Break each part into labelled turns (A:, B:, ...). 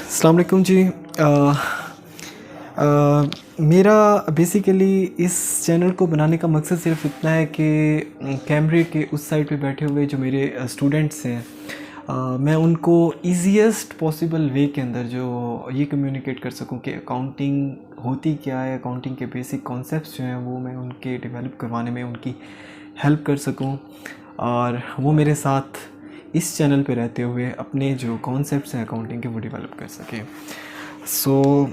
A: अस्सलाम वालेकुम जी। मेरा बेसिकली इस चैनल को बनाने का मकसद सिर्फ इतना है कि कैमरे के उस साइड पे बैठे हुए जो मेरे स्टूडेंट्स हैं, मैं उनको ईजीएस्ट पॉसिबल वे के अंदर जो ये कम्युनिकेट कर सकूं कि अकाउंटिंग होती क्या है, अकाउंटिंग के बेसिक कॉन्सेप्ट्स जो हैं वो मैं उनके डेवलप करवाने में उनकी हेल्प कर सकूं और वो मेरे साथ इस चैनल पे रहते हुए अपने जो कॉन्सेप्ट्स हैं अकाउंटिंग के वो डेवलप कर सकें। सो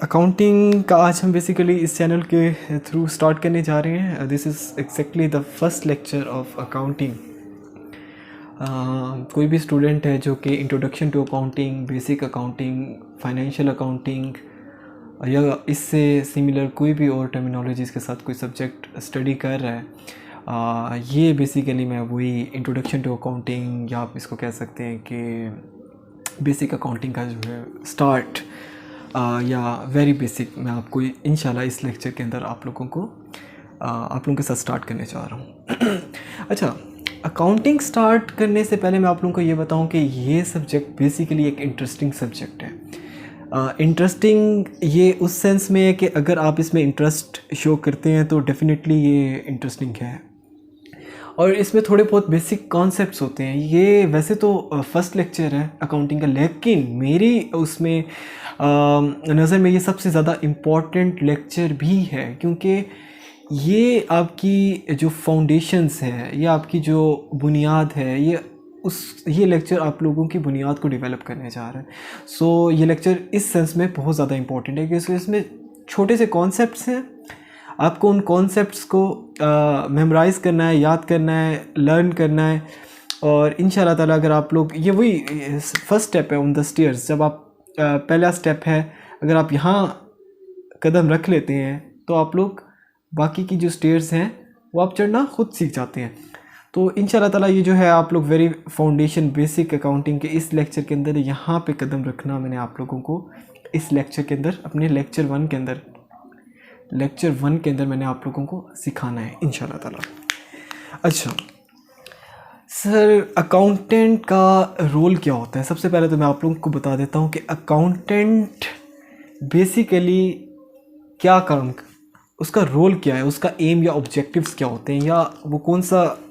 A: अकाउंटिंग का आज हम बेसिकली इस चैनल के थ्रू स्टार्ट करने जा रहे हैं। This is exactly the first lecture of accounting. कोई भी स्टूडेंट है जो कि introduction to accounting, basic accounting, financial accounting या इससे सिमिलर कोई भी और टर्मिनोलॉजीज़ के साथ कोई सब्जेक्ट स्टडी कर रहा है, ये बेसिकली मैं वही इंट्रोडक्शन टू अकाउंटिंग या आप इसको कह सकते हैं कि बेसिक अकाउंटिंग का जो है स्टार्ट या वेरी बेसिक मैं आपको इंशाल्लाह इस लेक्चर के अंदर आप लोगों के साथ स्टार्ट करने जा रहा हूँ। अच्छा, अकाउंटिंग स्टार्ट करने से पहले मैं आप लोगों को ये बताऊं कि ये सब्जेक्ट बेसिकली एक इंटरेस्टिंग सब्जेक्ट है। इंटरेस्टिंग ये उस सेंस में है कि अगर आप इसमें इंटरेस्ट शो करते हैं तो डेफिनेटली ये इंटरेस्टिंग है और इसमें थोड़े बहुत बेसिक कॉन्सेप्ट्स होते हैं। ये वैसे तो फर्स्ट लेक्चर है अकाउंटिंग का, लेकिन मेरी उसमें नज़र में ये सबसे ज़्यादा इम्पॉर्टेंट लेक्चर भी है क्योंकि ये आपकी जो फाउंडेशंस है या आपकी जो बुनियाद है ये लेक्चर आप लोगों की बुनियाद को डेवलप करने जा रहा है। सो ये लेक्चर इस सेंस में बहुत ज़्यादा इम्पॉर्टेंट है क्योंकि इसमें छोटे से कॉन्सेप्ट्स हैं, आपको उन कॉन्सेप्ट्स को मेमोराइज़ करना है, याद करना है, लर्न करना है और इंशाल्लाह ताला अगर आप लोग ये वही फर्स्ट स्टेप है ऑन द स्टेयर्स। जब आप पहला स्टेप है, अगर आप यहाँ कदम रख लेते हैं तो आप लोग बाकी की जो स्टेयर्स हैं वो आप चढ़ना खुद सीख जाते हैं। तो इंशाल्लाह ताला ये जो है आप लोग वेरी फाउंडेशन बेसिक अकाउंटिंग के इस लेक्चर के अंदर यहाँ पे कदम रखना मैंने आप लोगों को इस लेक्चर के अंदर अपने लेक्चर वन के अंदर मैंने आप लोगों को सिखाना है इंशाल्लाह ताला। अच्छा सर, अकाउंटेंट का रोल क्या होता है? सबसे पहले तो मैं आप लोगों को बता देता हूँ कि अकाउंटेंट बेसिकली क्या काम, उसका रोल क्या है, उसका एम या ऑब्जेक्टिव्स क्या होते हैं या वो कौन सा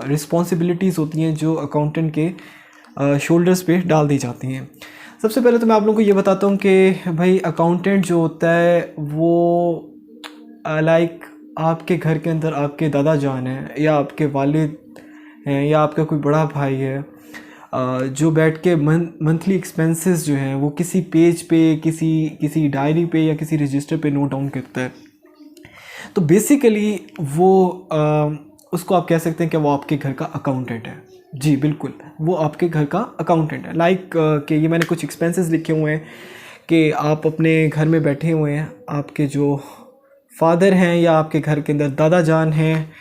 A: रिस्पॉन्सिबिलिटीज़ होती हैं जो अकाउंटेंट के शोल्डर्स पे डाल दी जाती हैं। सबसे पहले तो मैं आप लोगों को ये बताता हूँ कि भाई अकाउंटेंट जो होता है वो लाइक आपके घर के अंदर आपके दादा जान हैं या आपके वालिद हैं या आपका कोई बड़ा भाई है, जो बैठ के मंथली एक्सपेंसेस जो हैं वो किसी पेज पे, किसी डायरी पे या किसी रजिस्टर पे नोट डाउन करता है। तो बेसिकली वो उसको आप कह सकते हैं कि वो आपके घर का अकाउंटेंट है। जी बिल्कुल, वो आपके घर का अकाउंटेंट है। लाइक कि ये मैंने कुछ एक्सपेंसेस लिखे हुए हैं कि आप अपने घर में बैठे हुए हैं, आपके जो फादर हैं या आपके घर के अंदर दादा जान हैं,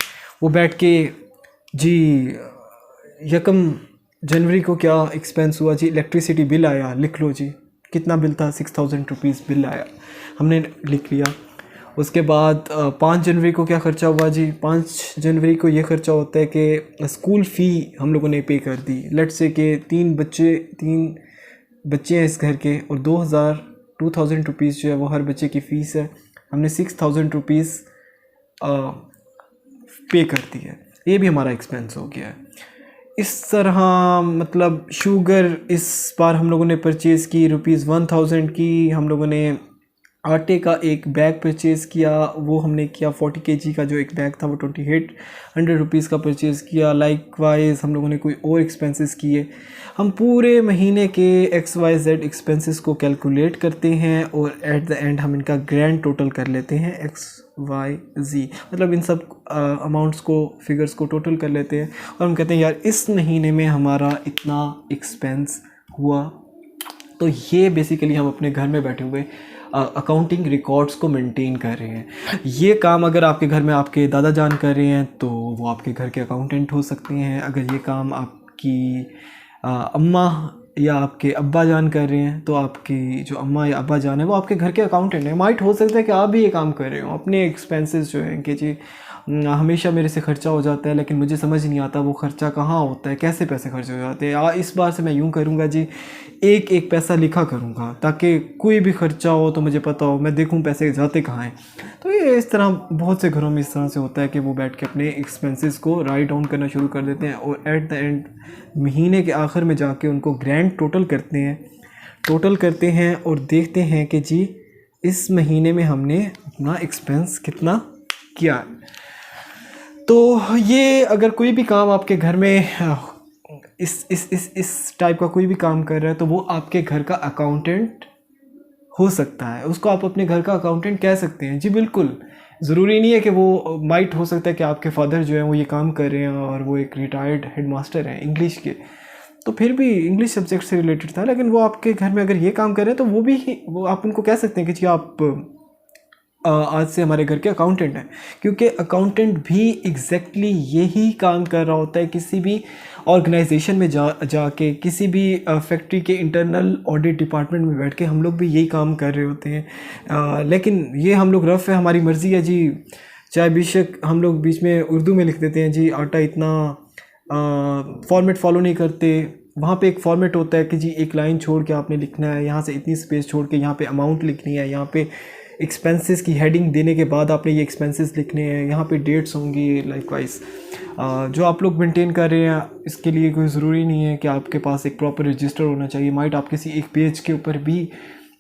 A: वो बैठ के जी 1 जनवरी को क्या एक्सपेंस हुआ जी, इलेक्ट्रिसिटी बिल आया, लिख लो जी कितना बिल था, 6000 रुपीज़ बिल आया, हमने लिख लिया। उसके बाद 5 जनवरी को क्या ख़र्चा हुआ जी, 5 जनवरी को ये ख़र्चा होता है कि स्कूल फ़ी हम लोगों ने पे कर दी। लेट्स से कि 3 बच्चे हैं इस घर के और 2000 रुपीज़ जो है वो हर बच्चे की फ़ीस है, हमने 6000 रुपीज़ पे कर दी है, ये भी हमारा एक्सपेंस हो गया है। इस तरह मतलब शुगर इस बार हम लोगों ने परचेज़ की ₹1000 की, हम लोगों ने आटे का एक बैग परचेज़ किया, वो हमने किया 40 kg का जो एक बैग था वो 2800 रुपीज़ का परचेज़ किया। लाइकवाइज हम लोगों ने कोई और एक्सपेंसेस किए। हम पूरे महीने के XYZ एक्सपेंसेस को कैलकुलेट करते हैं और एट द एंड हम इनका ग्रैंड टोटल कर लेते हैं XYZ, मतलब इन सब अमाउंट्स को, फिगर्स को टोटल कर लेते हैं और हम कहते हैं यार इस महीने में हमारा इतना एक्सपेंस हुआ। तो ये बेसिकली हम अपने घर में बैठे हुए अकाउंटिंग रिकॉर्ड्स को मेंटेन कर रहे हैं। ये काम अगर आपके घर में आपके दादा जान कर रहे हैं तो वो आपके घर के अकाउंटेंट हो सकते हैं। अगर ये काम आपकी अम्मा या आपके अब्बा जान कर रहे हैं, तो आपकी जो अम्मा या अब्बा जान है वो आपके घर के अकाउंटेंट है। माइट हो सकता है कि आप भी ये काम कर रहे हो, अपने एक्सपेंसेस जो हैं कि जी हमेशा मेरे से खर्चा हो जाता है लेकिन मुझे समझ नहीं आता वो खर्चा कहाँ होता है, कैसे पैसे खर्च हो जाते हैं। इस बार से मैं यूँ करूँगा जी, एक एक पैसा लिखा करूँगा ताकि कोई भी खर्चा हो तो मुझे पता हो, मैं देखूँ पैसे जाते कहाँ हैं। तो ये इस तरह बहुत से घरों में इस तरह से होता है कि वो बैठ के अपने एक्सपेंसेस को राइट डाउन करना शुरू कर देते हैं और एट द एंड महीने के आखिर में जाके उनको ग्रैंड टोटल करते हैं और देखते हैं कि जी इस महीने में हमने अपना एक्सपेंस कितना किया। तो ये अगर कोई भी काम आपके घर में इस टाइप का कोई भी काम कर रहा है तो वो आपके घर का अकाउंटेंट हो सकता है, उसको आप अपने घर का अकाउंटेंट कह सकते हैं जी। बिल्कुल ज़रूरी नहीं है कि वो माइट हो सकता है कि आपके फादर जो हैं वो ये काम कर रहे हैं और वो एक रिटायर्ड हेडमास्टर हैं इंग्लिश के, तो फिर भी इंग्लिश सब्जेक्ट से रिलेटेड था, लेकिन वो आपके घर में अगर ये काम कर रहे हैं तो वो आप उनको कह सकते हैं कि जी आप आज से हमारे घर के अकाउंटेंट हैं। क्योंकि अकाउंटेंट भी एग्जैक्टली यही काम कर रहा होता है किसी भी ऑर्गेनाइजेशन में जाके किसी भी फैक्ट्री के इंटरनल ऑडिट डिपार्टमेंट में बैठ के हम लोग भी यही काम कर रहे होते हैं। लेकिन ये हम लोग रफ़ है, हमारी मर्ज़ी है जी, चाहे बेशक हम लोग बीच में उर्दू में लिख देते हैं जी आटा इतना, फॉर्मेट फॉलो नहीं करते। वहाँ पे एक फॉर्मेट होता है कि जी एक लाइन छोड़ के आपने लिखना है, यहाँ से इतनी स्पेस छोड़ के यहाँ पे अमाउंट लिखनी है, यहाँ पे एक्सपेंसेस की हेडिंग देने के बाद आपने ये एक्सपेंसेस लिखने हैं, यहाँ पे डेट्स होंगी। लाइकवाइज जो आप लोग मेंटेन कर रहे हैं इसके लिए कोई ज़रूरी नहीं है कि आपके पास एक प्रॉपर रजिस्टर होना चाहिए। माइट आप किसी एक पेज के ऊपर भी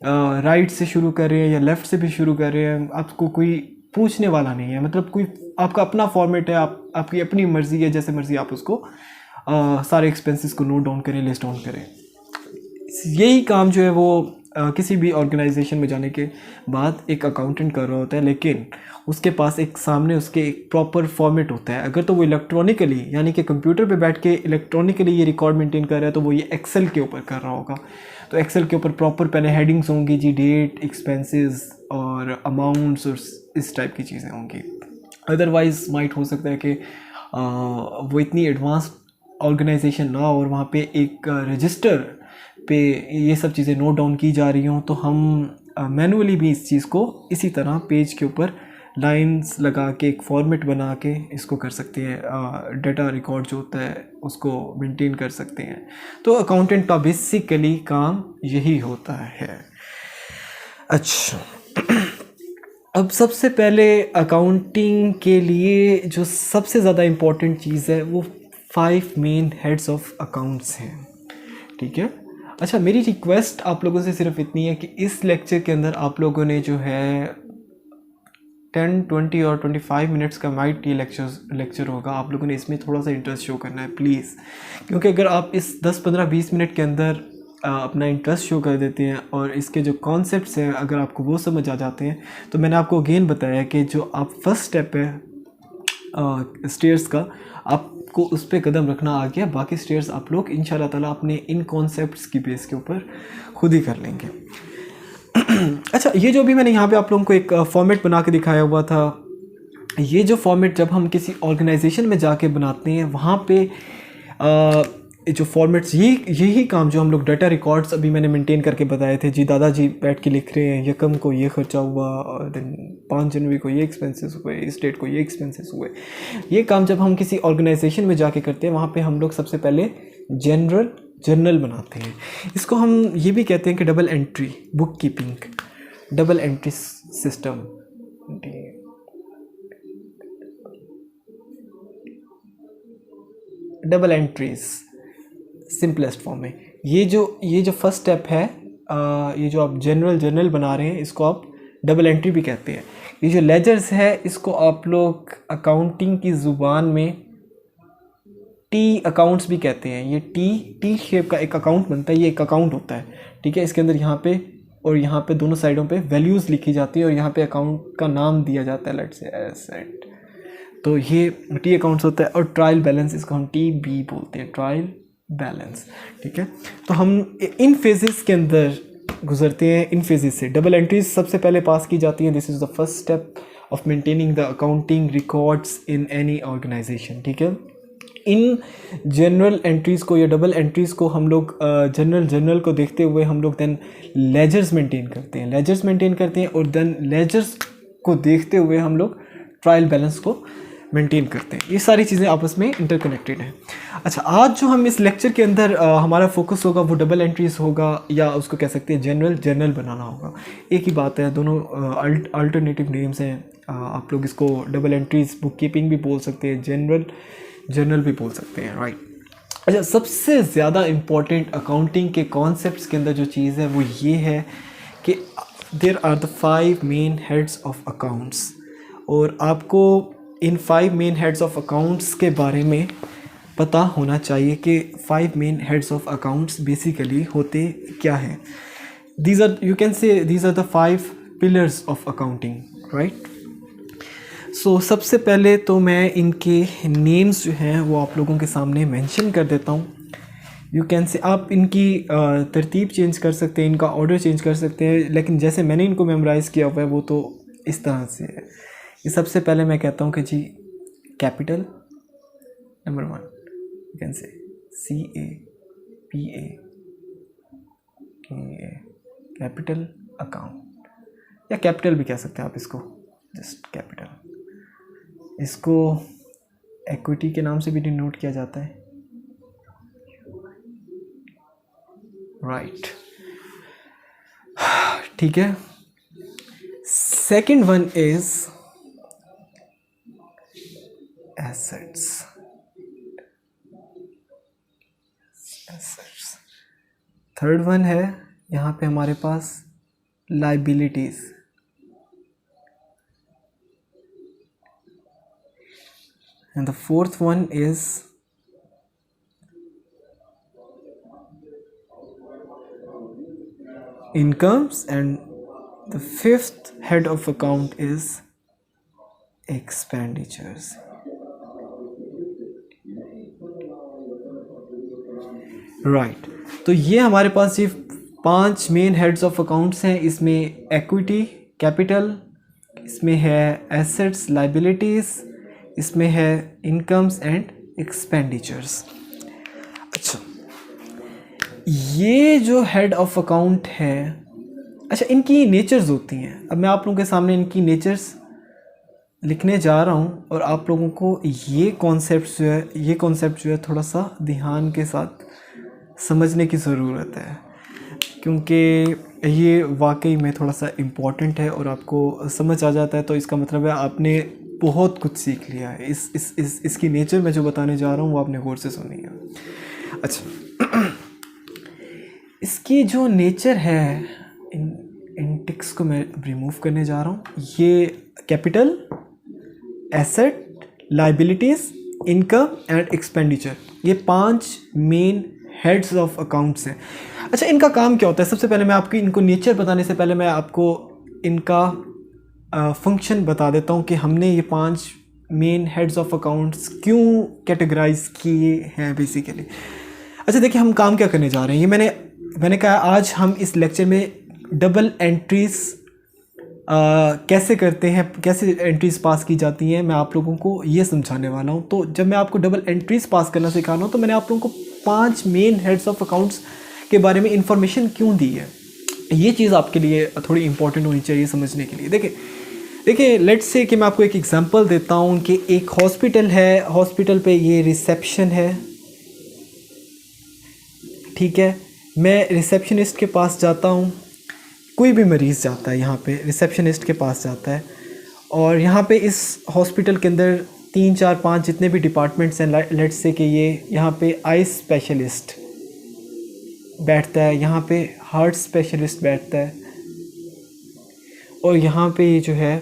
A: राइट से शुरू कर रहे हैं या लेफ़्ट से भी शुरू कर रहे हैं, आपको कोई पूछने वाला नहीं है। मतलब कोई आपका अपना फॉर्मेट है, आपकी अपनी मर्ज़ी है, जैसे मर्ज़ी आप उसको सारे एक्सपेंसेस को नोट डाउन करें, लिस्ट डाउन करें। यही काम जो है वो किसी भी ऑर्गेनाइजेशन में जाने के बाद एक अकाउंटेंट कर रहा होता है, लेकिन उसके पास एक सामने उसके एक प्रॉपर फॉर्मेट होता है। अगर तो वो इलेक्ट्रॉनिकली यानी कि कंप्यूटर पे बैठ के इलेक्ट्रॉनिकली ये रिकॉर्ड मेंटेन कर रहा है तो वो ये एक्सेल के ऊपर कर रहा होगा। तो एक्सेल के ऊपर प्रॉपर पहले हेडिंग्स होंगी जी, डेट, एक्सपेंसेस और अमाउंट्स और इस टाइप की चीज़ें होंगी। अदरवाइज़ माइट हो सकता है कि वो इतनी एडवांस ऑर्गेनाइजेशन ना हो और वहाँ पे एक रजिस्टर पे ये सब चीज़ें नोट डाउन की जा रही हों, तो हम मैनुअली भी इस चीज़ को इसी तरह पेज के ऊपर लाइंस लगा के एक फॉर्मेट बना के इसको कर सकते हैं। डाटा रिकॉर्ड जो होता है उसको मेंटेन कर सकते हैं। तो अकाउंटेंट का बेसिकली काम यही होता है। अच्छा, अब सबसे पहले अकाउंटिंग के लिए जो सबसे ज़्यादा इम्पोर्टेंट चीज़ है वो 5 मेन हेड्स ऑफ अकाउंट्स हैं, ठीक है। अच्छा, मेरी रिक्वेस्ट आप लोगों से सिर्फ इतनी है कि इस लेक्चर के अंदर आप लोगों ने जो है 10, 20 और 25 मिनट्स का माइट ये लेक्चर होगा, आप लोगों ने इसमें थोड़ा सा इंटरेस्ट शो करना है प्लीज़। क्योंकि अगर आप इस 10, 15, 20 मिनट के अंदर अपना इंटरेस्ट शो कर देते हैं और इसके जो कॉन्सेप्ट्स हैं अगर आपको वो समझ आ जाते हैं, तो मैंने आपको अगेन बताया कि जो आप फर्स्ट स्टेप है स्टेयर्स का, आपको उस पर कदम रखना आ गया। बाकी स्टेयर्स आप लोग इंशाल्लाह ताला अपने इन कॉन्सेप्ट्स की बेस के ऊपर खुद ही कर लेंगे। अच्छा, ये जो भी मैंने यहाँ पे आप लोगों को एक फॉर्मेट बना के दिखाया हुआ था, ये जो फॉर्मेट जब हम किसी ऑर्गेनाइजेशन में जाके बनाते हैं वहाँ पे जो फॉर्मेट्स यही काम जो हम लोग डाटा रिकॉर्ड्स अभी मैंने मेंटेन करके बताए थे जी, दादाजी बैठ के लिख रहे हैं यकम को ये खर्चा हुआ और देन 5 जनवरी को ये एक्सपेंसेस हुए, इस डेट को ये एक्सपेंसेस हुए। ये काम जब हम किसी ऑर्गेनाइजेशन में जाके करते हैं वहाँ पे हम लोग सबसे पहले जर्नल बनाते हैं। इसको हम ये भी कहते हैं कि double entry book keeping, double entry system, double entries simplest form में। ये जो फर्स्ट स्टेप है, ये जो आप जर्नल बना रहे हैं इसको आप डबल एंट्री भी कहते हैं। ये जो लेजर्स है इसको आप लोग अकाउंटिंग की ज़ुबान में टी अकाउंट्स भी कहते हैं। ये टी शेप का एक अकाउंट बनता है, ये एक अकाउंट होता है, ठीक है। इसके अंदर यहाँ पे और यहाँ पे दोनों साइडों पे वैल्यूज़ लिखी जाती है और यहाँ पे अकाउंट का नाम दिया जाता है, लेट्स से एसेट। तो ये टी अकाउंट्स होता है। और ट्रायल बैलेंस इसको हम TB बोलते हैं, ट्रायल बैलेंस, ठीक है। तो हम इन फेजेस के अंदर गुजरते हैं। इन फेजेस से डबल एंट्रीज सबसे पहले पास की जाती हैं। This is the first step of maintaining the accounting records in any organisation, ठीक है। इन जनरल एंट्रीज़ को या डबल एंट्रीज़ को हम लोग जनरल को देखते हुए हम लोग देन लेजर्स मेंटेन करते हैं और देन लेजर्स को देखते हुए हम लोग ट्रायल बैलेंस को मेंटेन करते हैं। ये सारी चीज़ें आपस में इंटरकनेक्टेड हैं। अच्छा, आज जो हम इस लेक्चर के अंदर हमारा फोकस होगा वो डबल एंट्रीज होगा, या उसको कह सकते हैं जर्नल बनाना होगा। एक ही बात है, दोनों अल्टरनेटिव नेम्स हैं। आप लोग इसको डबल एंट्रीज बुक कीपिंग भी बोल सकते हैं, जर्नल भी बोल सकते हैं, राइट। अच्छा, सबसे ज़्यादा इम्पॉर्टेंट अकाउंटिंग के कॉन्सेप्ट्स के अंदर जो चीज़ है वो ये है कि there are the 5 main heads of accounts, और आपको इन 5 मेन हेड्स ऑफ अकाउंट्स के बारे में पता होना चाहिए कि 5 main heads of accounts basically होते क्या हैं। These are, you can say these are the 5 pillars of accounting, right. So सबसे पहले तो मैं इनके नेम्स जो हैं वो आप लोगों के सामने मेंशन कर देता हूँ। यू कैन से आप इनकी तरतीब चेंज कर सकते हैं, इनका ऑर्डर चेंज कर सकते हैं, लेकिन जैसे मैंने इनको मेमोराइज़ किया हुआ है वो तो इस तरह से है। ये सबसे पहले मैं कहता हूँ कि जी capital number 1, you can say CAPA, capital account, या कैपिटल भी कह सकते हैं आप इसको, जस्ट कैपिटल। इसको इक्विटी के नाम से भी डिनोट किया जाता है, राइट, ठीक है। Second one is assets. Third one है यहाँ पे हमारे पास liabilities. And the fourth one is incomes, and the fifth head of account is expenditures. Right, तो ये हमारे पास ये 5 मेन हेड्स ऑफ अकाउंट्स हैं। इसमें इक्विटी, कैपिटल, इसमें है एसेट्स, लाइबिलिटीज़, इसमें है इनकम्स एंड एक्सपेंडिचर्स। अच्छा, ये जो हेड ऑफ अकाउंट है, अच्छा, इनकी नेचर्स होती हैं। अब मैं आप लोगों के सामने इनकी नेचर्स लिखने जा रहा हूँ, और आप लोगों को ये कॉन्सेप्ट जो है थोड़ा सा ध्यान के साथ समझने की ज़रूरत है, क्योंकि ये वाकई में थोड़ा सा इम्पॉर्टेंट है और आपको समझ आ जाता है तो इसका मतलब है आपने बहुत कुछ सीख लिया है। इसकी नेचर मैं जो बताने जा रहा हूँ वो आपने गौर से सुनी है। अच्छा, इसकी जो नेचर है, इन टिक्स को मैं रिमूव करने जा रहा हूँ। ये capital, asset, liabilities, income and expenditure, ये 5 मेन हेड्स ऑफ अकाउंट्स हैं। अच्छा, इनका काम क्या होता है? सबसे पहले मैं आपकी इनको नेचर बताने से पहले मैं आपको इनका फंक्शन बता देता हूँ कि हमने ये 5 मेन हेड्स ऑफ अकाउंट्स क्यों कैटेगराइज किए हैं बेसिकली। अच्छा, देखिए हम काम क्या करने जा रहे हैं। ये मैंने कहा आज हम इस लेक्चर में डबल एंट्रीज कैसे करते हैं, कैसे एंट्रीज पास की जाती हैं, मैं आप लोगों को ये समझाने वाला हूँ। तो जब मैं आपको डबल एंट्रीज पास करना सिखा रहा हूँ तो मैंने आप लोगों को 5 मेन हेड्स ऑफ अकाउंट्स के बारे में इंफॉर्मेशन क्यों दी है, ये चीज़ आपके लिए थोड़ी इंपॉर्टेंट होनी चाहिए समझने के लिए। देखिए लेट्स से कि मैं आपको एक एग्जांपल देता हूँ कि एक हॉस्पिटल है, हॉस्पिटल पे ये रिसेप्शन है, ठीक है। मैं रिसेप्शनिस्ट के पास जाता हूँ, कोई भी मरीज़ जाता है यहाँ पे रिसेप्शनिस्ट के पास जाता है, और यहाँ पे इस हॉस्पिटल के अंदर 3, 4, 5 जितने भी डिपार्टमेंट्स हैं, लेट्स से कि ये यहाँ पे आई स्पेशलिस्ट बैठता है, यहाँ पे हार्ट स्पेशलिस्ट बैठता है, और यहाँ पे ये जो है,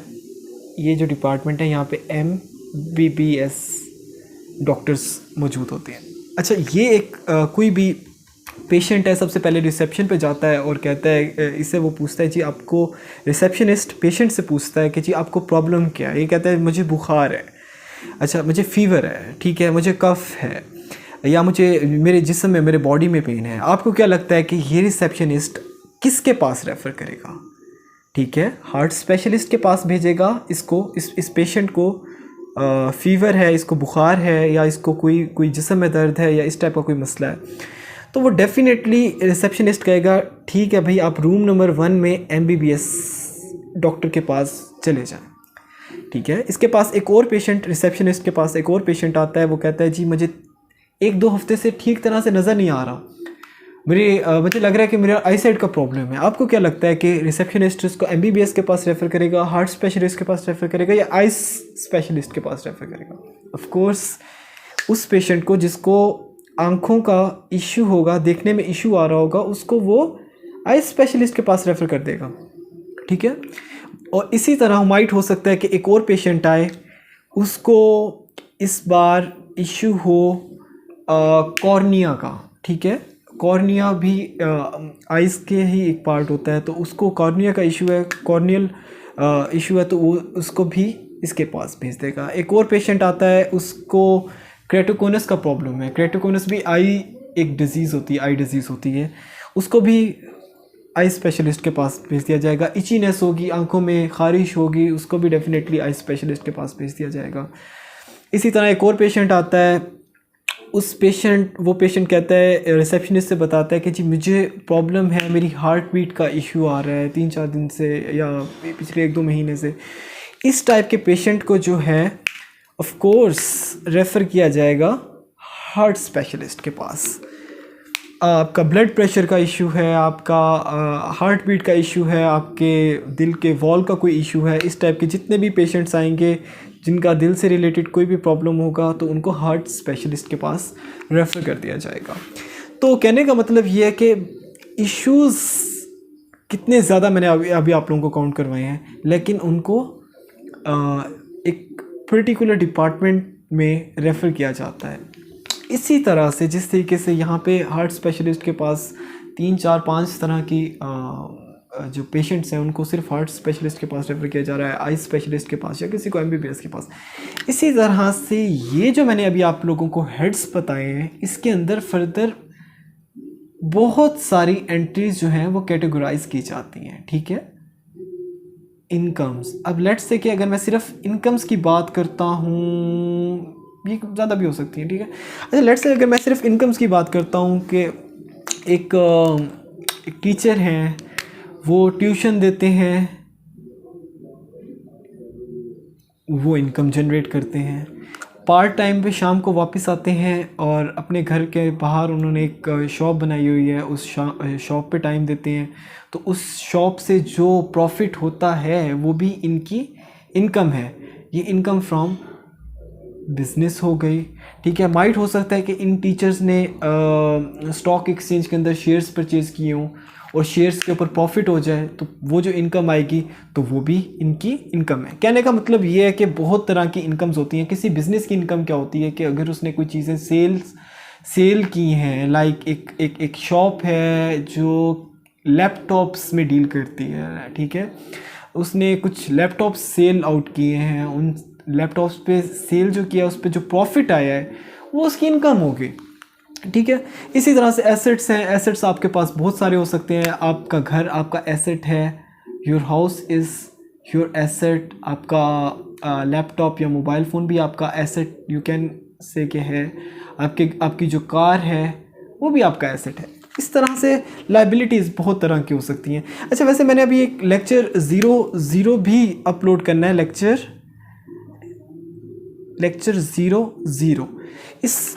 A: ये जो डिपार्टमेंट है यहाँ पे MBBS डॉक्टर्स मौजूद होते हैं। अच्छा, ये एक कोई भी पेशेंट है, सबसे पहले रिसेप्शन पे जाता है और कहता है, इससे वो पूछता है जी आपको, रिसेप्शनिस्ट पेशेंट से पूछता है कि जी आपको प्रॉब्लम क्या है। ये कहता है मुझे बुखार है, अच्छा मुझे फीवर है, ठीक है, मुझे कफ है, या मुझे मेरे जिस्म में, मेरे बॉडी में पेन है। आपको क्या लगता है कि ये रिसेप्शनिस्ट किसके पास रेफ़र करेगा? ठीक है, हार्ट स्पेशलिस्ट के पास भेजेगा इसको, इस पेशेंट को, फ़ीवर है, इसको बुखार है, या इसको कोई जिस्म में दर्द है, या इस टाइप का कोई मसला है, तो वो डेफिनेटली रिसेप्शनिस्ट कहेगा ठीक है भाई, आप रूम नंबर 1 में MBBS डॉक्टर के पास चले जाएं। ठीक है, इसके पास एक और पेशेंट, रिसेप्शनिस्ट के पास एक और पेशेंट आता है, वो कहता है जी मुझे 1-2 हफ्ते से ठीक तरह से नज़र नहीं आ रहा, मुझे लग रहा है कि मेरा आई साइड का प्रॉब्लम है। आपको क्या लगता है कि रिसेप्शनिस्ट इसको MBBS के पास रेफ़र करेगा, हार्ट स्पेशलिस्ट के पास रेफ़र करेगा, या आई स्पेशलिस्ट के पास रेफ़र करेगा? ऑफ कोर्स उस पेशेंट को जिसको आँखों का इशू होगा, देखने में इशू आ रहा होगा, उसको वो आई स्पेशलिस्ट के पास रेफ़र कर देगा। ठीक है, और इसी तरह माइट हो सकता है कि एक और पेशेंट आए, उसको इस बार इशू हो कॉर्निया का। ठीक है, कॉर्निया भी आइज़ के ही एक पार्ट होता है, तो उसको कॉर्निया का इशू है, कॉर्नियल इशू है, तो वो उसको भी इसके पास भेज देगा। एक और पेशेंट आता है, उसको क्रेटोकोनस का प्रॉब्लम है, क्रेटोकोनस भी आई एक डिज़ीज़ होती है, आई डिज़ीज़ होती है, उसको भी आई स्पेशलिस्ट के पास भेज दिया जाएगा। इचीनेस होगी, आंखों में ख़ारिश होगी, उसको भी डेफिनेटली आई स्पेशलिस्ट के पास भेज दिया जाएगा। इसी तरह एक और पेशेंट आता है, वो पेशेंट कहता है, रिसेप्शनिस्ट से बताता है कि जी मुझे प्रॉब्लम है, मेरी हार्ट बीट का इशू आ रहा है 3-4 दिन से, या पिछले 1-2 महीने से। इस टाइप के पेशेंट को जो है ऑफ कोर्स रेफ़र किया जाएगा हार्ट स्पेशलिस्ट के पास। आपका ब्लड प्रेशर का इशू है, आपका हार्ट बीट का इशू है, आपके दिल के वॉल का कोई इशू है, इस टाइप के जितने भी पेशेंट्स आएंगे जिनका दिल से रिलेटेड कोई भी प्रॉब्लम होगा, तो उनको हार्ट स्पेशलिस्ट के पास रेफ़र कर दिया जाएगा। तो कहने का मतलब ये है कि इश्यूज़ कितने ज़्यादा मैंने अभी आप लोगों को काउंट करवाए हैं, लेकिन उनको एक पर्टिकुलर डिपार्टमेंट में रेफ़र किया जाता है। इसी तरह से जिस तरीके से यहाँ पे हार्ट स्पेशलिस्ट के पास 3-4-5 तरह की जो पेशेंट्स हैं उनको सिर्फ हार्ट स्पेशलिस्ट के पास रेफ़र किया जा रहा है, आई स्पेशलिस्ट के पास, या किसी को MBBS के पास। इसी तरह से ये जो मैंने अभी आप लोगों को हेड्स बताए हैं, इसके अंदर फर्दर बहुत सारी एंट्रीज जो हैं वो कैटेगराइज की जाती हैं। ठीक है, इनकम्स, अब लेट्स से कि अगर मैं सिर्फ इनकम्स की बात करता हूँ, ये ज़्यादा भी हो सकती है। ठीक है, अच्छा लेट्स से अगर मैं सिर्फ इनकम्स की बात करता हूँ कि एक टीचर हैं, वो ट्यूशन देते हैं, वो इनकम जनरेट करते हैं, पार्ट टाइम पे शाम को वापस आते हैं और अपने घर के बाहर उन्होंने एक शॉप बनाई हुई है, उस शॉप पे टाइम देते हैं, तो उस शॉप से जो प्रॉफिट होता है वो भी इनकी इनकम है। ये इनकम फ्रॉम बिज़नेस हो गई। ठीक है, माइट हो सकता है कि इन टीचर्स ने स्टॉक एक्सचेंज के अंदर शेयर्स परचेज़ किए हों और शेयर्स के ऊपर प्रॉफिट हो जाए, तो वो जो इनकम आएगी तो वो भी इनकी इनकम है। कहने का मतलब ये है कि बहुत तरह की इनकम्स होती हैं। किसी बिज़नेस की इनकम क्या होती है कि अगर उसने कोई चीज़ें सेल की हैं, लाइक एक शॉप है जो लैपटॉप्स में डील करती है। ठीक है, उसने कुछ लैपटॉप सेल आउट किए हैं, उन लैपटॉप्स पे सेल जो किया उस पर जो प्रॉफिट आया है वो उसकी इनकम होगी। ठीक है, इसी तरह से एसेट्स हैं, एसेट्स आपके पास बहुत सारे हो सकते हैं। आपका घर आपका एसेट है, your house is your asset, आपका लैपटॉप या मोबाइल फ़ोन भी आपका एसेट यू कैन से के है, आपकी जो कार है वो भी आपका एसेट है। इस तरह से लाइबिलिटीज़ बहुत तरह की हो सकती हैं। अच्छा, वैसे मैंने अभी एक लेक्चर 0 भी अपलोड करना है, लेक्चर 0 इस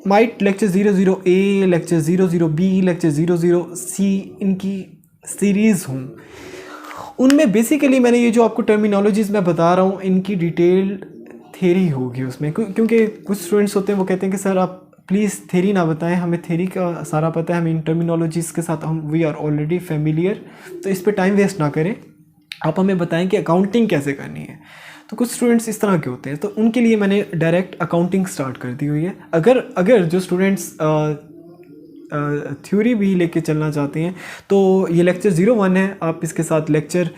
A: might lecture 00A, lecture 00B, lecture 00C इनकी सीरीज़ हूँ। उनमें बेसिकली मैंने ये जो आपको टर्मिनोलॉजीज़ मैं बता रहा हूँ इनकी डिटेल्ड थेरी होगी उसमें, क्योंकि कुछ स्टूडेंट्स होते हैं वो कहते हैं कि सर आप प्लीज़ थेरी ना बताएं, हमें थेरी का सारा पता है, हमें इन टर्मिनोलॉजीज़ के साथ वी आर ऑलरेडी फेमिलियर, तो इस पर टाइम वेस्ट ना करें, आप हमें बताएं कि अकाउंटिंग कैसे करनी है। तो कुछ स्टूडेंट्स इस तरह के होते हैं, तो उनके लिए मैंने डायरेक्ट अकाउंटिंग स्टार्ट कर दी हुई है। अगर जो स्टूडेंट्स थ्योरी भी लेके चलना चाहते हैं तो ये लेक्चर 01 है, आप इसके साथ lecture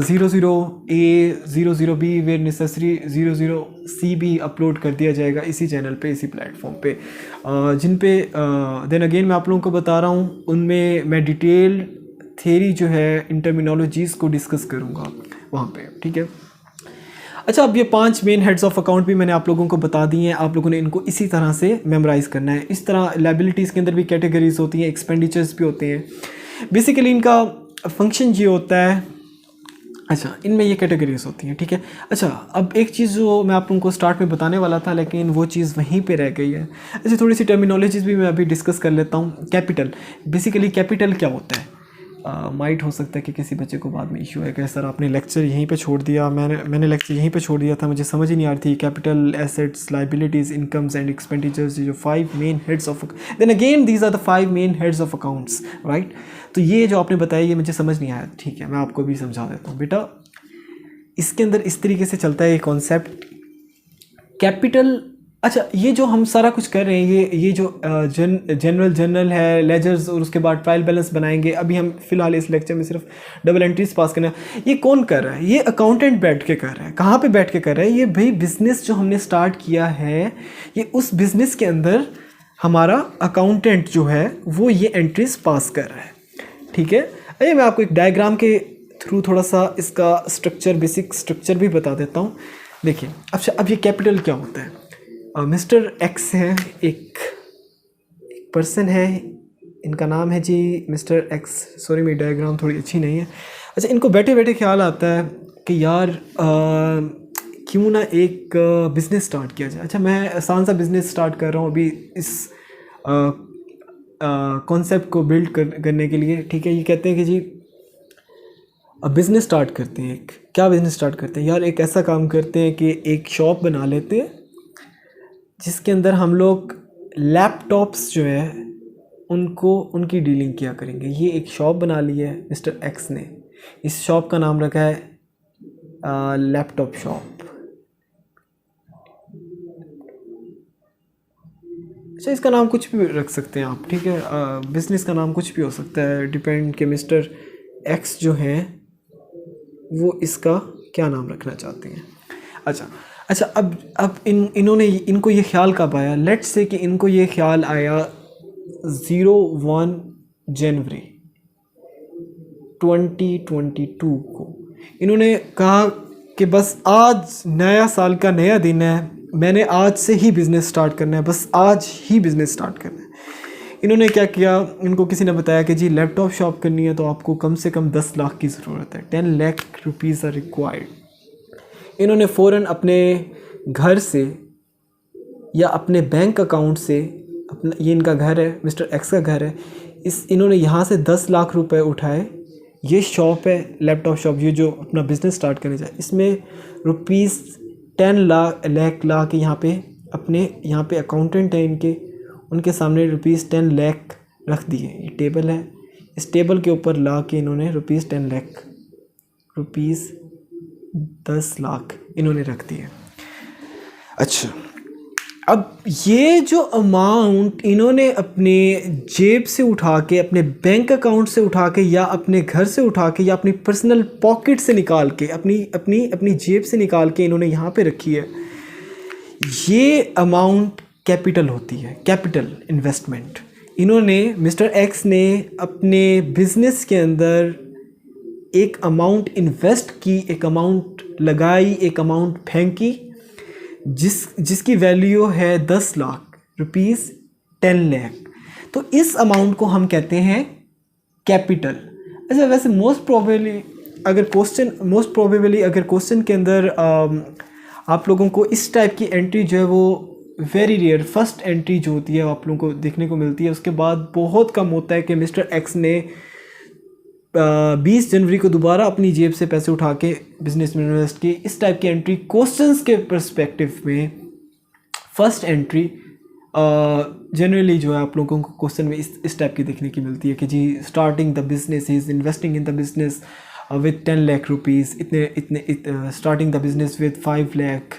A: 00A, 00B where necessary 00C भी अपलोड कर दिया जाएगा इसी चैनल पे, इसी प्लेटफॉर्म पे, जिन पे देन अगेन मैं आप लोगों को बता रहा हूँ, उनमें मैं डिटेल थ्योरी जो है इन टर्मिनोलॉजीज़ को डिस्कस करूँगा वहाँ पे। ठीक है, अच्छा, अब ये 5 मेन हेड्स ऑफ अकाउंट भी मैंने आप लोगों को बता दिए हैं, आप लोगों ने इनको इसी तरह से मेमोराइज करना है। इस तरह लायबिलिटीज़ के अंदर भी कैटेगरीज होती हैं, एक्सपेंडिचर्स भी होते हैं। बेसिकली इनका फंक्शन ये होता है, अच्छा इनमें ये कैटेगरीज होती हैं, ठीक है। अच्छा, अब एक चीज़ जो मैं आप लोगों को स्टार्ट में बताने वाला था लेकिन वो चीज़ वहीं पे रह गई है। अच्छा, थोड़ी सी टर्मिनोलॉजीज भी मैं अभी डिस्कस कर लेता हूँ। कैपिटल, बेसिकली कैपिटल क्या होता है? माइट हो सकता है कि किसी बच्चे को बाद में इशू है कि सर आपने लेक्चर यहीं पे छोड़ दिया, मैंने लेक्चर यहीं पे छोड़ दिया था, मुझे समझ ही नहीं आ रही थी। Capital, assets, liabilities, incomes and expenditures, जो 5 main heads of, then again these are the 5 main heads of accounts, right. तो ये जो आपने बताया ये मुझे समझ नहीं आया, ठीक है, मैं आपको भी समझा देता हूँ बेटा। इसके अंदर इस तरीके से चलता है ये कॉन्सेप्ट कैपिटल। अच्छा, ये जो हम सारा कुछ कर रहे हैं, ये जो जनरल है, लेजर्स, और उसके बाद ट्रायल बैलेंस बनाएंगे। अभी हम फिलहाल इस लेक्चर में सिर्फ डबल एंट्रीज पास करना है। ये कौन कर रहा है? ये अकाउंटेंट बैठ के कर रहा है। कहाँ पे बैठ के कर रहा है? ये भाई बिजनेस जो हमने स्टार्ट किया है, ये उस बिजनेस के अंदर हमारा अकाउंटेंट जो है वो ये एंट्रीज पास कर रहा है, ठीक है। अरे मैं आपको एक डायग्राम के थ्रू थोड़ा सा इसका स्ट्रक्चर, बेसिक स्ट्रक्चर भी बता देता हूँ। देखिए, अच्छा अब ये कैपिटल क्या होता है? मिस्टर एक्स है, एक पर्सन है, इनका नाम है जी मिस्टर एक्स। सॉरी मेरी डायग्राम थोड़ी अच्छी नहीं है। अच्छा, इनको बैठे बैठे ख्याल आता है कि यार क्यों ना एक बिज़नेस स्टार्ट किया जाए। अच्छा, मैं आसान सा बिज़नेस स्टार्ट कर रहा हूँ अभी इस कॉन्सेप्ट को बिल्ड करने के लिए, ठीक है। ये कहते हैं कि जी अब बिज़नेस स्टार्ट करते हैं। एक क्या बिज़नेस स्टार्ट करते हैं यार? एक ऐसा काम करते हैं कि एक शॉप बना लेते हैं जिसके अंदर हम लोग लैपटॉप्स जो है उनको उनकी डीलिंग किया करेंगे। ये एक शॉप बना ली है मिस्टर एक्स ने। इस शॉप का नाम रखा है लैपटॉप शॉप। अच्छा, इसका नाम कुछ भी रख सकते हैं आप, ठीक है। बिज़नेस का नाम कुछ भी हो सकता है, डिपेंड कि मिस्टर एक्स जो हैं वो इसका क्या नाम रखना चाहते हैं। अच्छा, अब इनको ये ख्याल कब आया? लेट्स से कि इनको ये ख्याल आया 01 जनवरी 2022 को। इन्होंने कहा कि बस आज नया साल का नया दिन है, मैंने आज से ही बिज़नेस स्टार्ट करना है, बस आज ही बिज़नेस स्टार्ट करना है। इन्होंने क्या किया? इनको किसी ने बताया कि जी लैपटॉप शॉप करनी है तो आपको कम से कम 10 लाख की ज़रूरत है, 10 लाख रुपीज़ आर रिक्वायर्ड। इन्होंने फ़ौरन अपने घर से या अपने बैंक अकाउंट से, अपना ये इनका घर है, मिस्टर एक्स का घर है, इन्होंने यहाँ से 10 लाख रुपए उठाए। ये शॉप है लैपटॉप शॉप, ये जो अपना बिज़नेस स्टार्ट करने जाए, इसमें रुपीज़ 10 लाख ला के यहाँ पे अपने यहाँ पे अकाउंटेंट है इनके, उनके सामने रुपीज़ 10 लाख रख दिए। ये टेबल है, इस टेबल के ऊपर ला के इन्होंने रुपीज़ 10 लाख, रुपीज़ 10 लाख इन्होंने रख दिए। अच्छा, अब ये जो अमाउंट इन्होंने अपने जेब से उठा के, अपने बैंक अकाउंट से उठा के, या अपने घर से उठा के, या अपनी पर्सनल पॉकेट से निकाल के, अपनी जेब से निकाल के इन्होंने यहाँ पे रखी है, ये अमाउंट कैपिटल होती है, कैपिटल इन्वेस्टमेंट। इन्होंने, मिस्टर एक्स ने अपने बिजनेस के अंदर एक अमाउंट इन्वेस्ट की, एक अमाउंट लगाई, एक अमाउंट फेंकी, जिसकी वैल्यू है 10 लाख, रुपीज़ 10 लाख। तो इस अमाउंट को हम कहते हैं कैपिटल। अच्छा, वैसे मोस्ट प्रोबेबली अगर क्वेश्चन के अंदर आप लोगों को इस टाइप की एंट्री जो है वो वेरी रेयर, फर्स्ट एंट्री जो होती है आप लोगों को देखने को मिलती है, उसके बाद बहुत कम होता है कि मिस्टर एक्स ने 20 जनवरी को दोबारा अपनी जेब से पैसे उठा के बिजनेस में इन्वेस्ट किए। इस टाइप की एंट्री क्वेश्चंस के पर्सपेक्टिव में फर्स्ट एंट्री जनरली जो है आप लोगों को क्वेश्चन में इस टाइप की देखने की मिलती है कि जी starting the business is investing in the business with 10 lakh rupees, इतने starting the business with 5 lakh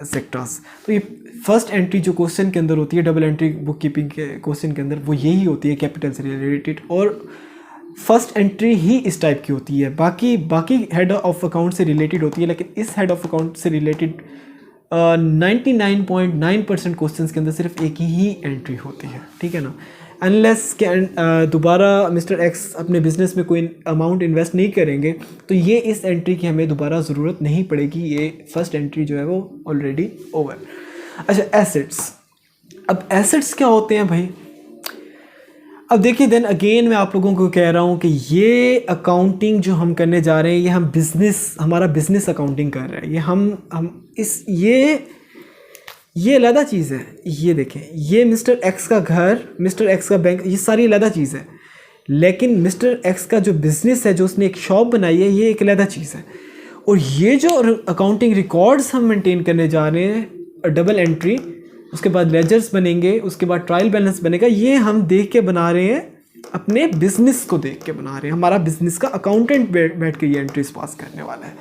A: sectors. तो ये फर्स्ट एंट्री जो क्वेश्चन के अंदर होती है, डबल एंट्री बुक कीपिंग के क्वेश्चन के अंदर, वो यही होती है कैपिटल से रिलेटेड, और फर्स्ट एंट्री ही इस टाइप की होती है। बाकी हेड ऑफ अकाउंट से रिलेटेड होती है, लेकिन इस हेड ऑफ अकाउंट से रिलेटेड 99.9% क्वेश्चंस के अंदर सिर्फ एक ही एंट्री होती है, ठीक है ना। अनलेस के दोबारा मिस्टर एक्स अपने बिज़नेस में कोई अमाउंट इन्वेस्ट नहीं करेंगे तो ये इस एंट्री की हमें दोबारा ज़रूरत नहीं पड़ेगी, ये फर्स्ट एंट्री जो है वो ऑलरेडी ओवर। अच्छा, एसेट्स। अब एसेट्स क्या होते हैं भाई? अब देखिए, देन अगेन मैं आप लोगों को कह रहा हूँ कि ये अकाउंटिंग जो हम करने जा रहे हैं, ये हम हमारा बिजनेस अकाउंटिंग कर रहे हैं। ये हम इस ये अलग चीज़ है। ये देखें, ये मिस्टर एक्स का घर, मिस्टर एक्स का बैंक, ये सारी अलग चीज़ है। लेकिन मिस्टर एक्स का जो बिज़नेस है, जो उसने एक शॉप बनाई है, ये एक अलग चीज़ है। और ये जो अकाउंटिंग रिकॉर्ड्स हम मेंटेन करने जा रहे हैं, डबल एंट्री, उसके बाद लेजर्स बनेंगे, उसके बाद ट्रायल बैलेंस बनेगा, ये हम देख के बना रहे हैं, अपने बिजनेस को देख के बना रहे हैं। हमारा बिजनेस का अकाउंटेंट बैठ के ये एंट्रीज पास करने वाला है।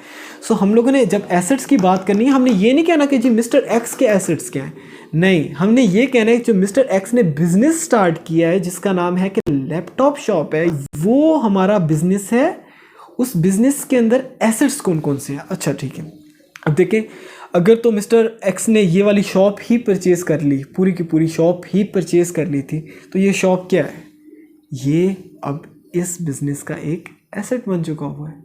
A: सो हम लोगों ने जब एसेट्स की बात करनी है, हमने ये नहीं कहना कि जी मिस्टर एक्स के एसेट्स क्या हैं, नहीं, हमने ये कहना है जो मिस्टर एक्स ने बिजनेस स्टार्ट किया है, जिसका नाम है कि लैपटॉप शॉप है, वो हमारा बिजनेस है। उस बिजनेस के अंदर एसेट्स कौन कौन से हैं? अच्छा ठीक है, अब देखें, अगर तो मिस्टर एक्स ने ये वाली शॉप ही परचेज़ कर ली, पूरी की पूरी शॉप ही परचेज़ कर ली थी, तो ये शॉप क्या है? ये अब इस बिज़नेस का एक एसेट बन चुका हुआ है,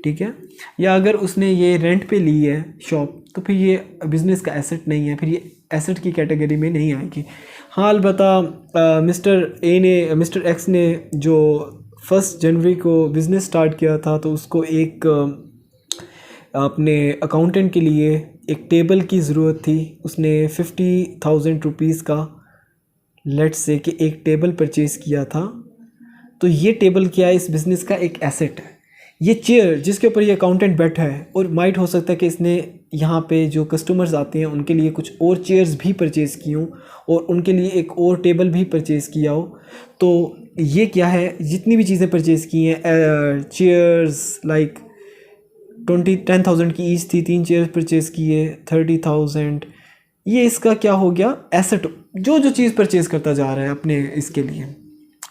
A: ठीक है। या अगर उसने ये रेंट पे ली है शॉप, तो फिर ये बिज़नेस का एसेट नहीं है, फिर ये एसेट की कैटेगरी में नहीं आएगी। हाँ, अलबत्ता मिस्टर एक्स ने जो 1 जनवरी को बिज़नेस स्टार्ट किया था, तो उसको एक अपने अकाउंटेंट के लिए एक टेबल की ज़रूरत थी। उसने 50,000 रुपीज़ का, लेट्स से कि एक टेबल परचेज़ किया था। तो ये टेबल क्या है? इस बिज़नेस का एक एसेट है। ये चेयर जिसके ऊपर ये अकाउंटेंट बैठा है, और माइट हो सकता है कि इसने यहाँ पे जो कस्टमर्स आते हैं उनके लिए कुछ और चेयर्स भी परचेज़ की हों, और उनके लिए एक और टेबल भी परचेज़ किया हो। तो ये क्या है? जितनी भी चीज़ें परचेज़ की हैं, चेयर्स लाइक 10,000 की ईच थी, 3 चेयर्स परचेज़ किए 30,000, ये इसका क्या हो गया? एसेट। जो जो चीज़ परचेज़ करता जा रहा है अपने इसके लिए,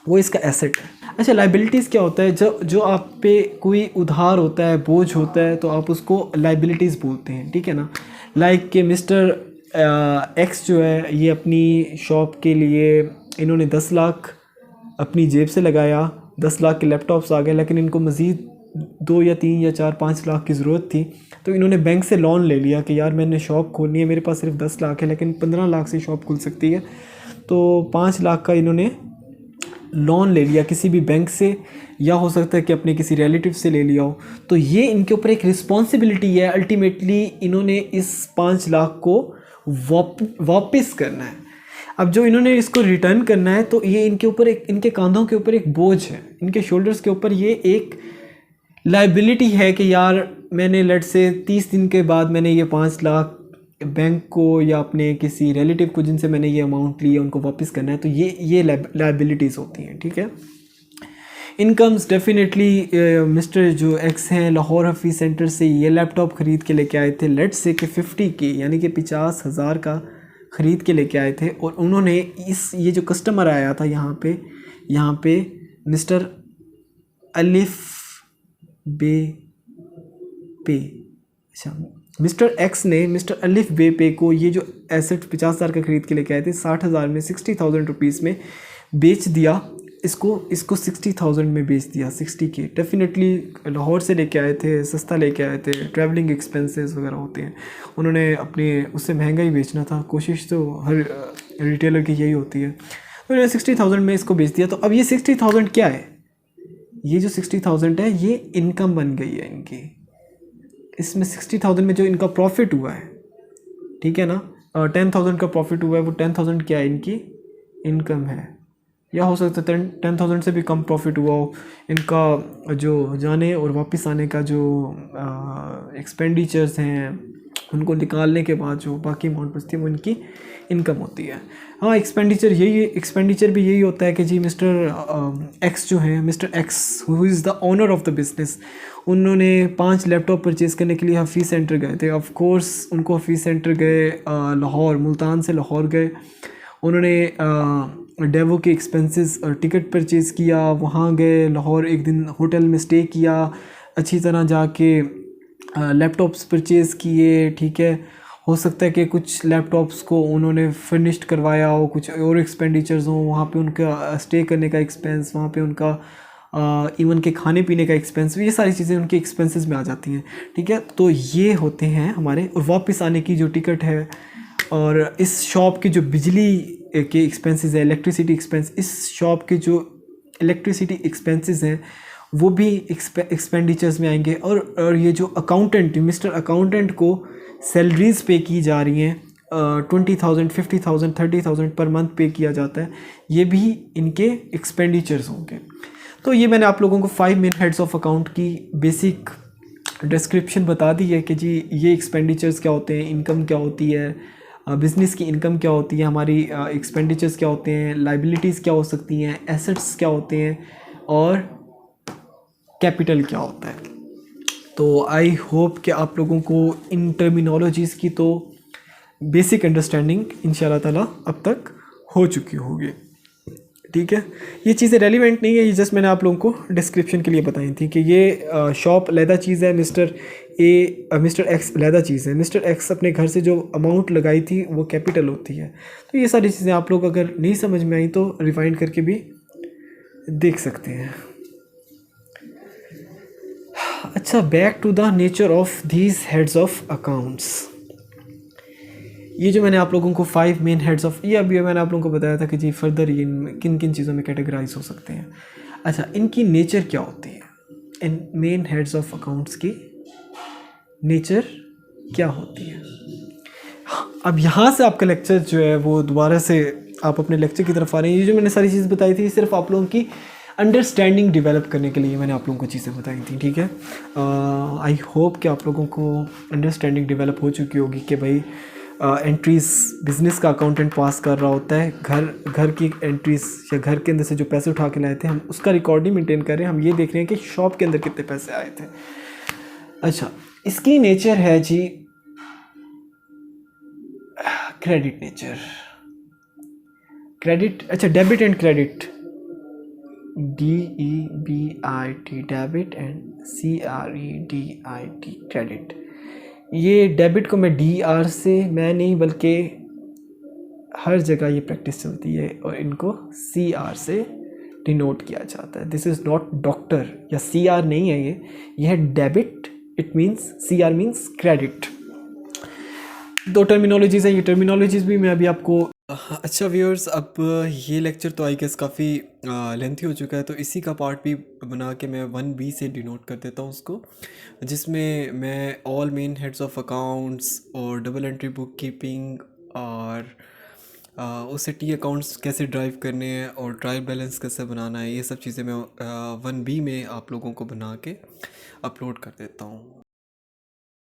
A: वो इसका एसेट है। अच्छा, लाइबिलिटीज़ क्या होता है? जो आप पे कोई उधार होता है, बोझ होता है, तो आप उसको लाइबिलिटीज़ बोलते हैं, ठीक है ना। लाइक कि मिस्टर एक्स जो है, ये अपनी शॉप के लिए इन्होंने 10 लाख अपनी जेब से लगाया, 10 लाख के लैपटॉप्स आ गए, लेकिन इनको मज़ीद 2 या 3 या 4-5 लाख की ज़रूरत थी, तो इन्होंने बैंक से लोन ले लिया कि यार मैंने शॉप खोलनी है, मेरे पास सिर्फ 10 लाख है, लेकिन 15 लाख से शॉप खुल सकती है। तो 5 लाख का इन्होंने लोन ले लिया किसी भी बैंक से, या हो सकता है कि अपने किसी रिलेटिव से ले लिया हो। तो ये इनके ऊपर एक रिस्पॉन्सिबिलिटी है। अल्टीमेटली इन्होंने इस 5 लाख को वापस करना है। अब जो इन्होंने इसको रिटर्न करना है, तो ये इनके ऊपर इनके कंधों के ऊपर एक बोझ है, इनके शोल्डर्स के ऊपर ये एक लाइबिलिटी है कि यार मैंने लेट्स से 30 दिन के बाद मैंने ये 5 लाख बैंक को या अपने किसी रिलेटिव को जिनसे मैंने ये अमाउंट लिया उनको वापस करना है। तो ये लाइबिलिटीज़ होती हैं, ठीक है। इनकम्स डेफिनेटली मिस्टर जो एक्स हैं, लाहौर हफीज़ सेंटर से ये लैपटॉप ख़रीद के लेके आए थे, लेट्स से कि 50K यानी कि 50,000 का ख़रीद के लेके आए थे। और उन्होंने ये जो कस्टमर आया था यहाँ पे मिस्टर अलिफ पे, अच्छा, मिस्टर एक्स ने मिस्टर अलिफ पे को ये जो एसेट 50,000 का ख़रीद के लेके आए थे, 60,000 में 60,000 रुपीज़ में बेच दिया। इसको 60,000 में बेच दिया, 60K। डेफिनेटली लाहौर से लेके आए थे, सस्ता लेके आए थे, ट्रैवलिंग एक्सपेंसेस वगैरह होते हैं, उन्होंने अपने उससे महंगा ही बेचना था। कोशिश तो हर रिटेलर की यही होती है। तो उन्होंने 60,000 में इसको बेच दिया। तो अब ये 60,000 क्या है? ये जो 60,000 है, ये इनकम बन गई है इनकी। इसमें 60,000 में जो इनका प्रॉफिट हुआ है, ठीक है ना, 10,000 का प्रॉफिट हुआ है, वो 10,000 क्या है? इनकी इनकम है। या हो सकता है 10,000 से भी कम प्रॉफिट हुआ हो। इनका जो जाने और वापस आने का जो एक्सपेंडिचर्स हैं, उनको निकालने के बाद जो बाकी अमाउंट बचती है, वो इनकी इनकम होती है। हाँ, एक्सपेंडिचर भी यही होता है कि जी मिस्टर एक्स जो है, mister x who is the owner of the business, उन्होंने 5 लैपटॉप परचेज़ करने के लिए हफीज़ सेंटर गए थे। ऑफ कोर्स उनको हफीज़ सेंटर गए, लाहौर, मुल्तान से लाहौर गए। उन्होंने डेवो के एक्सपेंसेस टिकट परचेज़ किया, वहाँ गए, लाहौर एक दिन होटल में स्टे किया, अच्छी तरह जाके लैपटॉप्स परचेज़ किए, ठीक है। हो सकता है कि कुछ लैपटॉप्स को उन्होंने फिनिश्ड करवाया हो, कुछ और एक्सपेंडिचर्स हों, वहाँ पे उनका स्टे करने का एक्सपेंस, वहाँ पे उनका इवन के खाने पीने का एक्सपेंस, ये सारी चीज़ें उनके एक्सपेंसेस में आ जाती हैं। ठीक है, तो ये होते हैं हमारे। और वापस आने की जो टिकट है, और इस शॉप की जो बिजली के एक्सपेंसेस है, इलेक्ट्रिसिटी एक्सपेंस, इस शॉप के जो इलेक्ट्रिसिटी एक्सपेंसेस हैं वो भी एक्सपेंडिचर्स में आएंगे। और ये जो अकाउंटेंट, मिस्टर अकाउंटेंट को सैलरीज पे की जा रही हैं, 20,000, 50,000, 30,000 पर मंथ पे किया जाता है, ये भी इनके एक्सपेंडिचर्स होंगे। तो ये मैंने आप लोगों को 5 मेन हेड्स ऑफ अकाउंट की बेसिक डिस्क्रिप्शन बता दी है कि जी ये एक्सपेंडिचर्स क्या होते हैं, इनकम क्या होती है, बिज़नेस की इनकम क्या होती है, हमारी एक्सपेंडिचर्स क्या होते हैं, लाइबिलिटीज़ क्या हो सकती हैं, एसेट्स क्या होते हैं, और कैपिटल क्या होता है। तो आई होप कि आप लोगों को इन टर्मिनोलॉजीज़ की तो बेसिक अंडरस्टैंडिंग इंशाल्लाह ताला अब तक हो चुकी होगी। ठीक है, ये चीज़ें रेलिवेंट नहीं है, ये जस्ट मैंने आप लोगों को डिस्क्रिप्शन के लिए बताई थी कि ये शॉप अलहदा चीज़ है, मिस्टर एक्स अलहदा चीज़ है। मिस्टर एक्स अपने घर से जो अमाउंट लगाई थी वो कैपिटल होती है। तो ये सारी चीज़ें आप लोग अगर नहीं समझ में आई तो रिवाइंड करके भी देख सकते हैं। अच्छा, back to the nature of these heads of accounts. ये जो मैंने आप लोगों को 5 मेन हेड्स ऑफ, ये अभी मैंने आप लोगों को बताया था कि जी फर्दर ये किन किन चीज़ों में कैटेगराइज हो सकते हैं। अच्छा, इनकी नेचर क्या होती है, इन मेन हेड्स ऑफ अकाउंट्स की नेचर क्या होती है। अब यहाँ से आपका लेक्चर जो है वो दोबारा से आप अपने लेक्चर की तरफ आ रहे हैं। ये जो मैंने सारी चीज़ बताई थी सिर्फ आप लोगों की अंडरस्टैंडिंग डेवलप करने के लिए मैंने आप लोगों को चीज़ें बताई थी। ठीक है, आई होप कि आप लोगों को अंडरस्टैंडिंग डेवलप हो चुकी होगी कि भाई एंट्रीज़ बिज़नेस का अकाउंटेंट पास कर रहा होता है, घर की एंट्रीज़ या घर के अंदर से जो पैसे उठा के लाए थे हम उसका रिकॉर्ड नहीं मेंटेन कर रहे हैं, हम ये देख रहे हैं कि शॉप के अंदर कितने पैसे आए थे। अच्छा, इसकी नेचर है जी क्रेडिट नेचर, क्रेडिट। अच्छा, debit and credit, DEBIT debit and CREDIT credit. ये डेबिट को मैं DR से मैं नहीं बल्कि हर जगह ये प्रैक्टिस चलती है, और इनको CR से डिनोट किया जाता है। दिस इज़ नॉट डॉक्टर या CR नहीं है, ये है debit, it means CR means credit. दो टर्मिनोलॉजीज़ हैं, ये टर्मिनोलॉजीज़ भी मैं अभी आपको। अच्छा व्यूअर्स, अब ये लेक्चर तो आई गेस काफ़ी लेंथी हो चुका है, तो इसी का पार्ट भी बना के मैं 1B से डिनोट कर देता हूँ उसको, जिसमें मैं all main heads of accounts और डबल एंट्री बुक कीपिंग और उससे T अकाउंट्स कैसे ड्राइव करने हैं और ट्रायल बैलेंस कैसे बनाना है, ये सब चीज़ें मैं 1B में आप लोगों को बना के अपलोड कर देता हूँ।